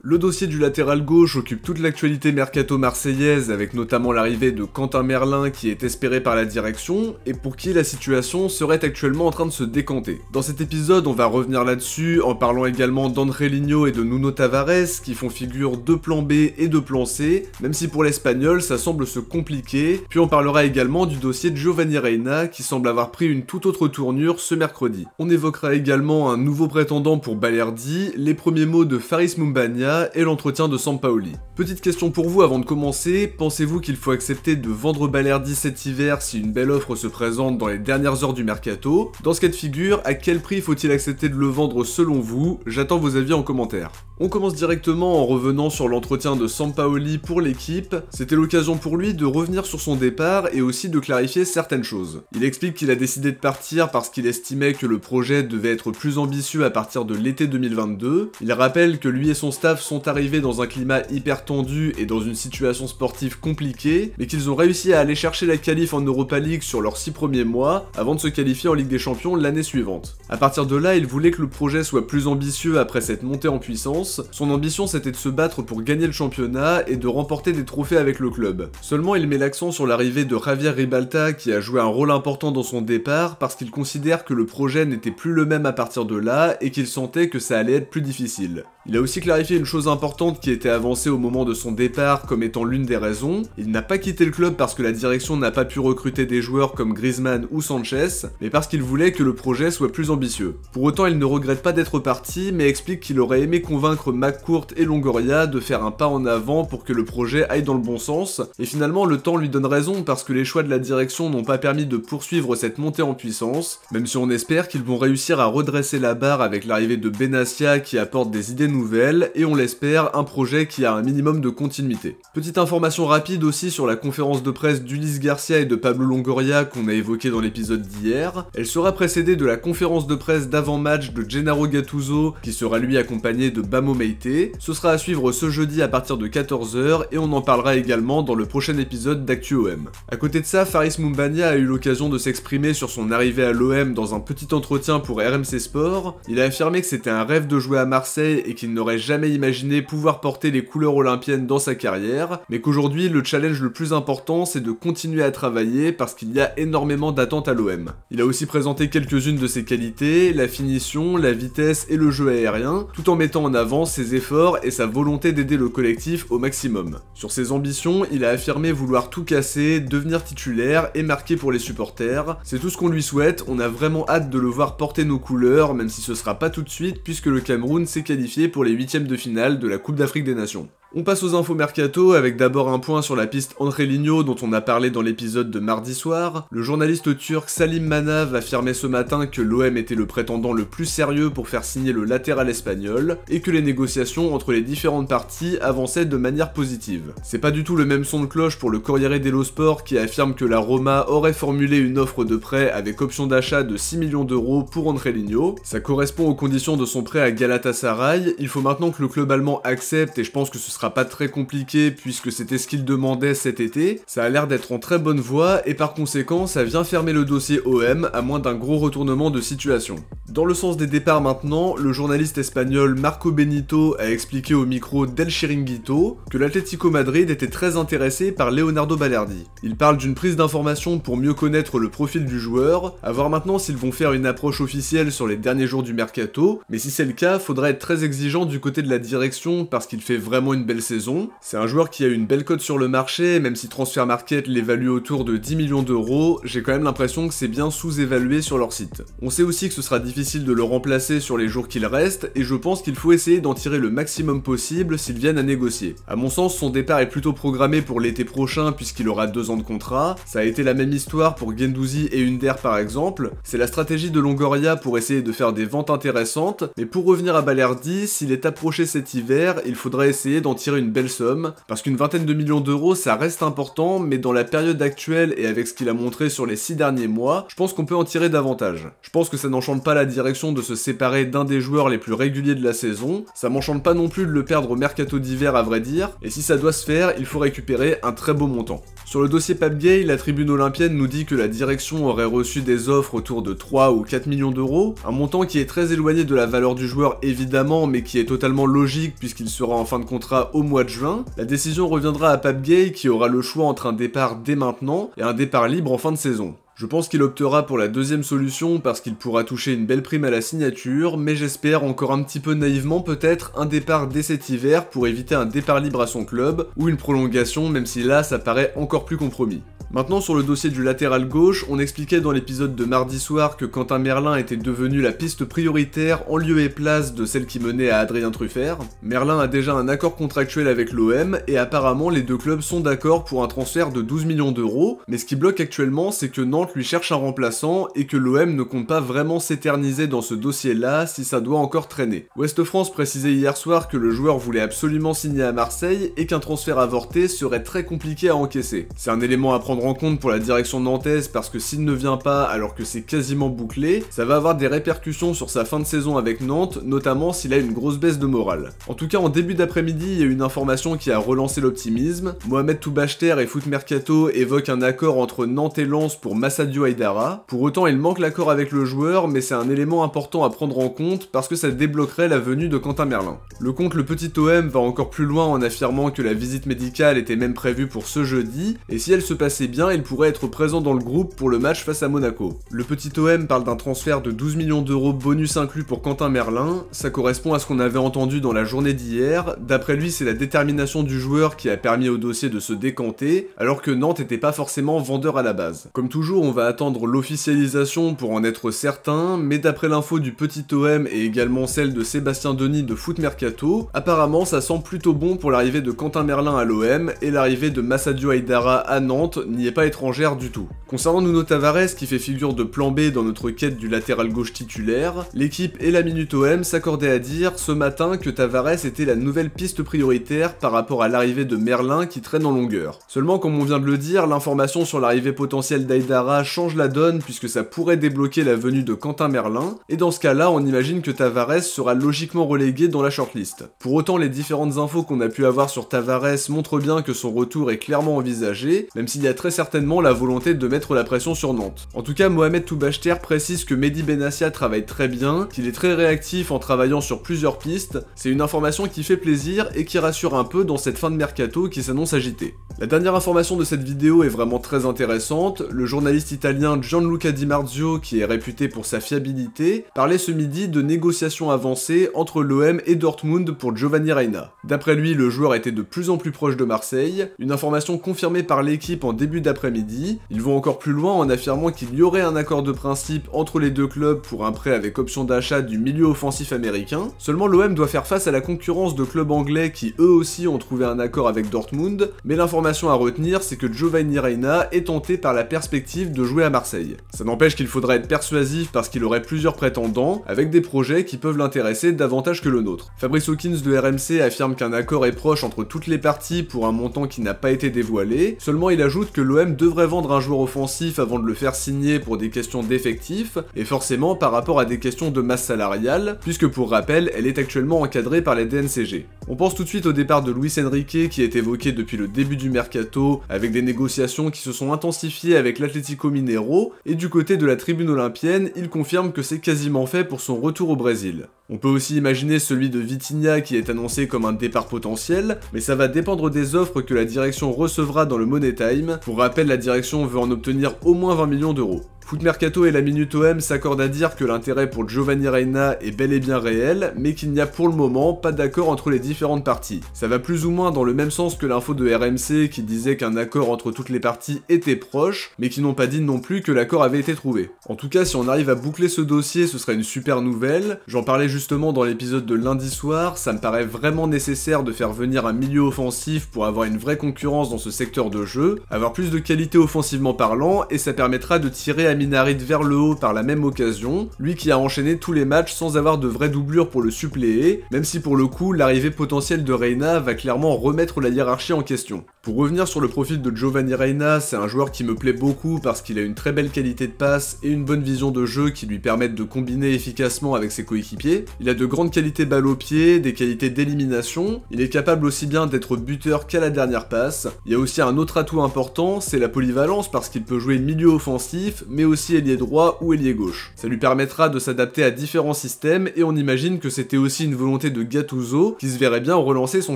Le dossier du latéral gauche occupe toute l'actualité mercato marseillaise avec notamment l'arrivée de Quentin Merlin qui est espéré par la direction et pour qui la situation serait actuellement en train de se décanter. Dans cet épisode, on va revenir là-dessus en parlant également d'André Ligno et de Nuno Tavares qui font figure de plan B et de plan C, même si pour l'Espagnol ça semble se compliquer, puis on parlera également du dossier de Giovanni Reina qui semble avoir pris une toute autre tournure ce mercredi. On évoquera également un nouveau prétendant pour Balerdi, les premiers mots de Faris Moumbagna et l'entretien de Sampaoli. Petite question pour vous avant de commencer, pensez-vous qu'il faut accepter de vendre Balerdi cet hiver si une belle offre se présente dans les dernières heures du mercato? Dans ce cas de figure, à quel prix faut-il accepter de le vendre selon vous? J'attends vos avis en commentaire. On commence directement en revenant sur l'entretien de Sampaoli pour l'équipe. C'était l'occasion pour lui de revenir sur son départ et aussi de clarifier certaines choses. Il explique qu'il a décidé de partir parce qu'il estimait que le projet devait être plus ambitieux à partir de l'été 2022. Il rappelle que lui et son staff sont arrivés dans un climat hyper tendu et dans une situation sportive compliquée, mais qu'ils ont réussi à aller chercher la qualif en Europa League sur leurs 6 premiers mois avant de se qualifier en Ligue des Champions l'année suivante. À partir de là, il voulait que le projet soit plus ambitieux après cette montée en puissance. Son ambition c'était de se battre pour gagner le championnat et de remporter des trophées avec le club. Seulement il met l'accent sur l'arrivée de Javier Ribalta qui a joué un rôle important dans son départ parce qu'il considère que le projet n'était plus le même à partir de là et qu'il sentait que ça allait être plus difficile. Il a aussi clarifié une chose importante qui était avancée au moment de son départ comme étant l'une des raisons. Il n'a pas quitté le club parce que la direction n'a pas pu recruter des joueurs comme Griezmann ou Sanchez, mais parce qu'il voulait que le projet soit plus ambitieux. Pour autant, il ne regrette pas d'être parti, mais explique qu'il aurait aimé convaincre McCourt et Longoria de faire un pas en avant pour que le projet aille dans le bon sens, et finalement le temps lui donne raison parce que les choix de la direction n'ont pas permis de poursuivre cette montée en puissance, même si on espère qu'ils vont réussir à redresser la barre avec l'arrivée de Benassia qui apporte des idées nouvelles, et on l'espère, un projet qui a un minimum de continuité. Petite information rapide aussi sur la conférence de presse d'Ulysse Garcia et de Pablo Longoria qu'on a évoqué dans l'épisode d'hier. Elle sera précédée de la conférence de presse d'avant-match de Gennaro Gattuso, qui sera lui accompagné de Bamo Meite. Ce sera à suivre ce jeudi à partir de 14h, et on en parlera également dans le prochain épisode d'ActuOM. À côté de ça, Faris Moumbagna a eu l'occasion de s'exprimer sur son arrivée à l'OM dans un petit entretien pour RMC Sport. Il a affirmé que c'était un rêve de jouer à Marseille et qu'il n'aurait jamais imaginé pouvoir porter les couleurs olympiennes dans sa carrière, mais qu'aujourd'hui le challenge le plus important c'est de continuer à travailler parce qu'il y a énormément d'attentes à l'OM. Il a aussi présenté quelques-unes de ses qualités, la finition, la vitesse et le jeu aérien, tout en mettant en avant ses efforts et sa volonté d'aider le collectif au maximum. Sur ses ambitions, il a affirmé vouloir tout casser, devenir titulaire et marquer pour les supporters. C'est tout ce qu'on lui souhaite, on a vraiment hâte de le voir porter nos couleurs, même si ce sera pas tout de suite puisque le Cameroun s'est qualifié pour les 8e de finale de la Coupe d'Afrique des Nations. On passe aux infos mercato avec d'abord un point sur la piste André Ligno dont on a parlé dans l'épisode de mardi soir. Le journaliste turc Salim Manav affirmait ce matin que l'OM était le prétendant le plus sérieux pour faire signer le latéral espagnol et que les négociations entre les différentes parties avançaient de manière positive. C'est pas du tout le même son de cloche pour le Corriere dello Sport qui affirme que la Roma aurait formulé une offre de prêt avec option d'achat de 6 millions d'euros pour André Ligno. Ça correspond aux conditions de son prêt à Galatasaray. Il faut maintenant que le club allemand accepte et je pense que ce sera pas très compliqué puisque c'était ce qu'il demandait cet été. Ça a l'air d'être en très bonne voie et par conséquent ça vient fermer le dossier OM à moins d'un gros retournement de situation. Dans le sens des départs maintenant, le journaliste espagnol Marco Benito a expliqué au micro d'El Chiringuito que l'Atlético Madrid était très intéressé par Leonardo Balerdi. Il parle d'une prise d'information pour mieux connaître le profil du joueur, à voir maintenant s'ils vont faire une approche officielle sur les derniers jours du mercato, mais si c'est le cas, faudra être très exigeant du côté de la direction parce qu'il fait vraiment une belle saison. C'est un joueur qui a une belle cote sur le marché, même si Transfer Market l'évalue autour de 10 millions d'euros, j'ai quand même l'impression que c'est bien sous-évalué sur leur site. On sait aussi que ce sera difficile de le remplacer sur les jours qu'il reste, et je pense qu'il faut essayer d'en tirer le maximum possible s'ils viennent à négocier. À mon sens, son départ est plutôt programmé pour l'été prochain puisqu'il aura 2 ans de contrat. Ça a été la même histoire pour Guendouzi et Under par exemple. C'est la stratégie de Longoria pour essayer de faire des ventes intéressantes, mais pour revenir à Balerdi, s'il est approché cet hiver, il faudra essayer d'en tirer tirer une belle somme, parce qu'une vingtaine de millions d'euros ça reste important, mais dans la période actuelle et avec ce qu'il a montré sur les 6 derniers mois, je pense qu'on peut en tirer davantage. Je pense que ça n'enchante pas la direction de se séparer d'un des joueurs les plus réguliers de la saison, ça m'enchante pas non plus de le perdre au mercato d'hiver à vrai dire, et si ça doit se faire, il faut récupérer un très beau montant. Sur le dossier Pape Gueye, la tribune olympienne nous dit que la direction aurait reçu des offres autour de 3 ou 4 millions d'euros, un montant qui est très éloigné de la valeur du joueur évidemment, mais qui est totalement logique puisqu'il sera en fin de contrat au mois de juin. La décision reviendra à Pape Gueye qui aura le choix entre un départ dès maintenant et un départ libre en fin de saison. Je pense qu'il optera pour la deuxième solution parce qu'il pourra toucher une belle prime à la signature, mais j'espère encore un petit peu naïvement peut-être un départ dès cet hiver pour éviter un départ libre à son club, ou une prolongation même si là ça paraît encore plus compromis. Maintenant sur le dossier du latéral gauche, on expliquait dans l'épisode de mardi soir que Quentin Merlin était devenu la piste prioritaire en lieu et place de celle qui menait à Adrien Truffert. Merlin a déjà un accord contractuel avec l'OM et apparemment les deux clubs sont d'accord pour un transfert de 12 millions d'euros, mais ce qui bloque actuellement c'est que Nantes lui cherche un remplaçant et que l'OM ne compte pas vraiment s'éterniser dans ce dossier-là si ça doit encore traîner. Ouest France précisait hier soir que le joueur voulait absolument signer à Marseille et qu'un transfert avorté serait très compliqué à encaisser. C'est un élément à prendre en compte pour la direction nantaise parce que s'il ne vient pas alors que c'est quasiment bouclé, ça va avoir des répercussions sur sa fin de saison avec Nantes, notamment s'il a une grosse baisse de morale. En tout cas en début d'après-midi, il y a une information qui a relancé l'optimisme. Mohamed Toubachter et Foot Mercato évoquent un accord entre Nantes et Lens pour Massadio Haidara. Pour autant il manque l'accord avec le joueur, mais c'est un élément important à prendre en compte parce que ça débloquerait la venue de Quentin Merlin. Le compte Le Petit OM va encore plus loin en affirmant que la visite médicale était même prévue pour ce jeudi, et si elle se passait bien, il pourrait être présent dans le groupe pour le match face à Monaco. Le Petit OM parle d'un transfert de 12 millions d'euros bonus inclus pour Quentin Merlin, ça correspond à ce qu'on avait entendu dans la journée d'hier. D'après lui, c'est la détermination du joueur qui a permis au dossier de se décanter, alors que Nantes n'était pas forcément vendeur à la base. Comme toujours, on va attendre l'officialisation pour en être certain, mais d'après l'info du Petit OM et également celle de Sébastien Denis de Foot Mercato, apparemment ça sent plutôt bon pour l'arrivée de Quentin Merlin à l'OM, et l'arrivée de Massadio Haidara à Nantes n'y est pas étrangère du tout. Concernant Nuno Tavares qui fait figure de plan B dans notre quête du latéral gauche titulaire, l'équipe et la Minute OM s'accordaient à dire ce matin que Tavares était la nouvelle piste prioritaire par rapport à l'arrivée de Merlin qui traîne en longueur. Seulement comme on vient de le dire, l'information sur l'arrivée potentielle d'Haidara change la donne puisque ça pourrait débloquer la venue de Quentin Merlin, et dans ce cas-là on imagine que Tavares sera logiquement relégué dans la shortlist. Pour autant les différentes infos qu'on a pu avoir sur Tavares montrent bien que son retour est clairement envisagé, même s'il y a très certainement la volonté de mettre la pression sur Nantes. En tout cas, Mohamed Toubachter précise que Mehdi Benassia travaille très bien, qu'il est très réactif en travaillant sur plusieurs pistes. C'est une information qui fait plaisir et qui rassure un peu dans cette fin de mercato qui s'annonce agitée. La dernière information de cette vidéo est vraiment très intéressante. Le journaliste italien Gianluca Di Marzio, qui est réputé pour sa fiabilité, parlait ce midi de négociations avancées entre l'OM et Dortmund pour Giovanni Reina. D'après lui, le joueur était de plus en plus proche de Marseille, une information confirmée par l'équipe en début d'après-midi. Ils vont encore plus loin en affirmant qu'il y aurait un accord de principe entre les deux clubs pour un prêt avec option d'achat du milieu offensif américain. Seulement l'OM doit faire face à la concurrence de clubs anglais qui eux aussi ont trouvé un accord avec Dortmund, mais l'information à retenir c'est que Giovanni Reina est tenté par la perspective de jouer à Marseille. Ça n'empêche qu'il faudra être persuasif parce qu'il aurait plusieurs prétendants, avec des projets qui peuvent l'intéresser davantage que le nôtre. Fabrice Hawkins de RMC affirme qu'un accord est proche entre toutes les parties pour un montant qui n'a pas été dévoilé, seulement il ajoute que l'OM devrait vendre un joueur offensif avant de le faire signer pour des questions d'effectifs, et forcément par rapport à des questions de masse salariale, puisque pour rappel, elle est actuellement encadrée par les DNCG. On pense tout de suite au départ de Luis Enrique qui est évoqué depuis le début du mercato, avec des négociations qui se sont intensifiées avec l'Atlético Mineiro, et du côté de la tribune olympienne, il confirme que c'est quasiment fait pour son retour au Brésil. On peut aussi imaginer celui de Vitinha qui est annoncé comme un départ potentiel, mais ça va dépendre des offres que la direction recevra dans le Money Time. Pour rappel, la direction veut en obtenir au moins 20 millions d'euros. Foot Mercato et la Minute OM s'accordent à dire que l'intérêt pour Giovanni Reina est bel et bien réel, mais qu'il n'y a pour le moment pas d'accord entre les différentes parties. Ça va plus ou moins dans le même sens que l'info de RMC qui disait qu'un accord entre toutes les parties était proche, mais qui n'ont pas dit non plus que l'accord avait été trouvé. En tout cas, si on arrive à boucler ce dossier, ce serait une super nouvelle. J'en parlais justement dans l'épisode de lundi soir, ça me paraît vraiment nécessaire de faire venir un milieu offensif pour avoir une vraie concurrence dans ce secteur de jeu, avoir plus de qualité offensivement parlant, et ça permettra de tirer à Amin Harit vers le haut par la même occasion, lui qui a enchaîné tous les matchs sans avoir de vraie doublure pour le suppléer, même si pour le coup l'arrivée potentielle de Reina va clairement remettre la hiérarchie en question. Pour revenir sur le profil de Giovanni Reina, c'est un joueur qui me plaît beaucoup parce qu'il a une très belle qualité de passe et une bonne vision de jeu qui lui permettent de combiner efficacement avec ses coéquipiers. Il a de grandes qualités balle au pied, des qualités d'élimination, il est capable aussi bien d'être buteur qu'à la dernière passe. Il y a aussi un autre atout important, c'est la polyvalence parce qu'il peut jouer milieu offensif, mais aussi ailier droit ou ailier gauche. Ça lui permettra de s'adapter à différents systèmes et on imagine que c'était aussi une volonté de Gattuso qui se verrait bien relancer son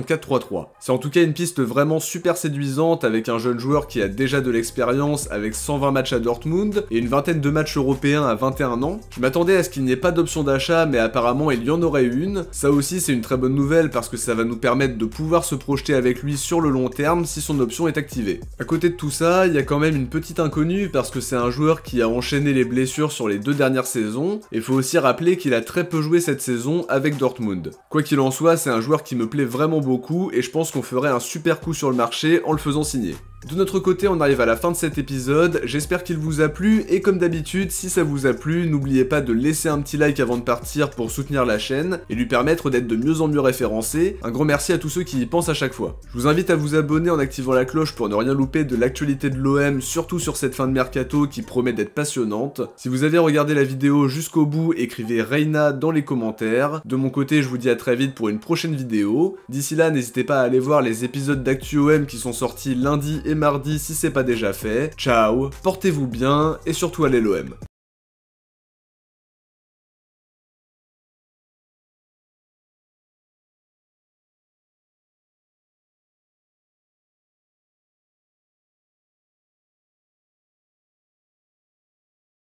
4-3-3. C'est en tout cas une piste vraiment super séduisante avec un jeune joueur qui a déjà de l'expérience avec 120 matchs à Dortmund et une vingtaine de matchs européens à 21 ans. Je m'attendais à ce qu'il n'y ait pas d'option d'achat mais apparemment il y en aurait une. Ça aussi c'est une très bonne nouvelle parce que ça va nous permettre de pouvoir se projeter avec lui sur le long terme si son option est activée. À côté de tout ça, il y a quand même une petite inconnue parce que c'est un joueur qui a enchaîné les blessures sur les 2 dernières saisons et faut aussi rappeler qu'il a très peu joué cette saison avec Dortmund. Quoi qu'il en soit, c'est un joueur qui me plaît vraiment beaucoup et je pense qu'on ferait un super coup sur le marché en le faisant signer. De notre côté, on arrive à la fin de cet épisode, j'espère qu'il vous a plu, et comme d'habitude, si ça vous a plu, n'oubliez pas de laisser un petit like avant de partir pour soutenir la chaîne, et lui permettre d'être de mieux en mieux référencé. Un grand merci à tous ceux qui y pensent à chaque fois. Je vous invite à vous abonner en activant la cloche pour ne rien louper de l'actualité de l'OM, surtout sur cette fin de mercato qui promet d'être passionnante. Si vous avez regardé la vidéo jusqu'au bout, écrivez Reina dans les commentaires. De mon côté, je vous dis à très vite pour une prochaine vidéo. D'ici là, n'hésitez pas à aller voir les épisodes d'Actu OM qui sont sortis lundi et mardi si c'est pas déjà fait. Ciao, portez-vous bien et surtout allez l'OM.